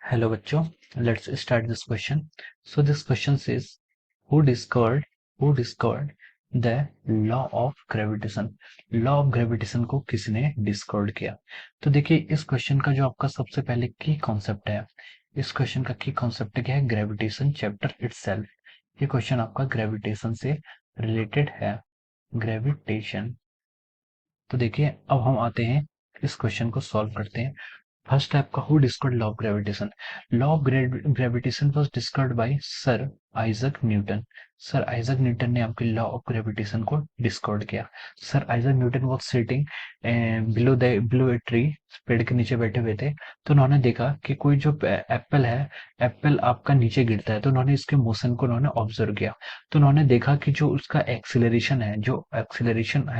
Hello बच्चों, let's start this question. So this question says, who discovered who discovered the law of gravitation? Law of gravitation को किसने discovered किया? तो देखिए, इस क्वेश्चन का जो आपका सबसे पहले की कॉन्सेप्ट है, इस क्वेश्चन का की कॉन्सेप्ट क्या है? Gravitation chapter itself. ये क्वेश्चन आपका ग्रेविटेशन से रिलेटेड है। ग्रेविटेशन। तो देखिए, अब हम आते हैं, इस क्वेश्चन को सॉल्व करते हैं। फर्स्ट टाइप का, who discovered law of gravitation? Law of gravitation was discovered by sir Isaac Newton. Sir Isaac Newton ने आपके लॉ ऑफ ग्रेविटेशन को डिस्कवर्ड किया। Sir Isaac Newton was sitting below a tree, पेड़ के नीचे बैठे हुए थे। तो उन्होंने देखा कि कोई जो एप्पल है, एप्पल आपका नीचे गिरता है। तो उन्होंने इसके मोशन को उन्होंने ऑब्जर्व किया। तो उन्होंने देखा कि जो उसका एक्सिलरेशन है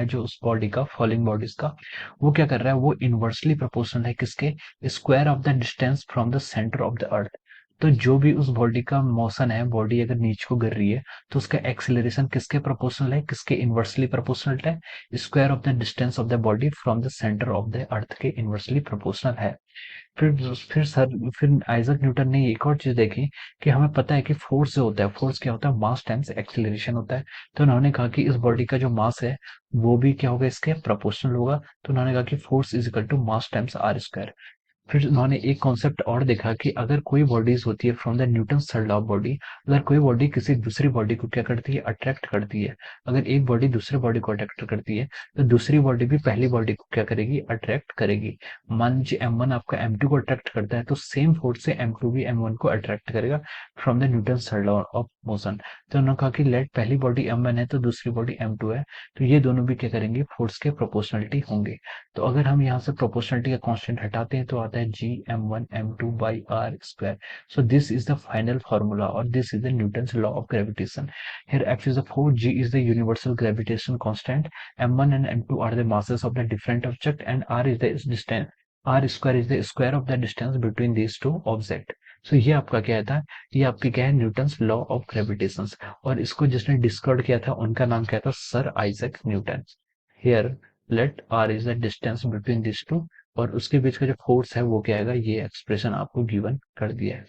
जो उस बॉडी का, फॉलिंग बॉडीज का, वो क्या कर रहा है? वो इनवर्सली प्रोपोर्शनल है किसके? Square of the distance from the centre of the earth. तो जो भी उस बॉडी का मोशन है, बॉडी अगर नीचे को गिर रही है, तो उसका एक्सिलरेशन किसके प्रोपोर्शनल है? किसके इनवर्सली प्रोपोर्शनल है? Square of the distance of the body from the centre of the earth के इनवर्सली प्रोपोर्शनल है। फिर आइजक न्यूटन ने एक और चीज देखी कि हमें पता है कि फोर्स जो होता है, फोर्स क्या होता है? मास टाइम्स एक्सिलरेशन होता है। तो उन्होंने कहा कि इस बॉडी का जो मास है, वो भी क्या होगा? इसके प्रोपोर्शनल होगा। तो उन्होंने कहा कि force is equal to mass times R square. फिर उन्होंने एक कॉन्सेप्ट और देखा कि अगर कोई बॉडीज होती है, from the Newton third law of body, अगर कोई बॉडी किसी दूसरी बॉडी को क्या करती है? अट्रैक्ट करती है। अगर एक बॉडी दूसरे बॉडी को अट्रैक्ट करती है, तो दूसरी बॉडी भी पहली बॉडी को क्या करेगी? अट्रैक्ट करेगी। मान लीजिए M1 आपका M2 को अट्रैक्ट करता है, तो सेम फोर्स से M2 भी M1 को अट्रैक्ट करेगा, from the Newton third law of motion. तो उन्होंने कहा कि लेट पहली बॉडी M1 है तो दूसरी बॉडी M2 है, तो ये दोनों भी क्या करेंगे? फोर्स के प्रोपोर्शनलिटी होंगे। तो अगर हम यहाँ से प्रोपोर्शनलिटी का कांस्टेंट हटाते हैं, तो आता है G M1 M2 by r square. So this is the final formula, और this is the Newton's law of gravitation. Here F is the force, G is the universal gravitation constant, M1 and M2 are the masses of the different object, and R is the distance. R square is the square of the distance between these two object. So ये आपका क्या था? ये आपकी क्या है? Newton's law of gravitation. और इसको जिसने डिस्कवर्ड किया था, उनका नाम क्या था? Sir Isaac Newton. Here let R is the distance between these two, और उसके बीच का जो फोर्स है वो क्या आएगा? ये एक्सप्रेशन आपको गिवन कर दिया है।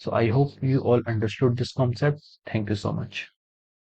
So I hope you all understood this concept. Thank you so much.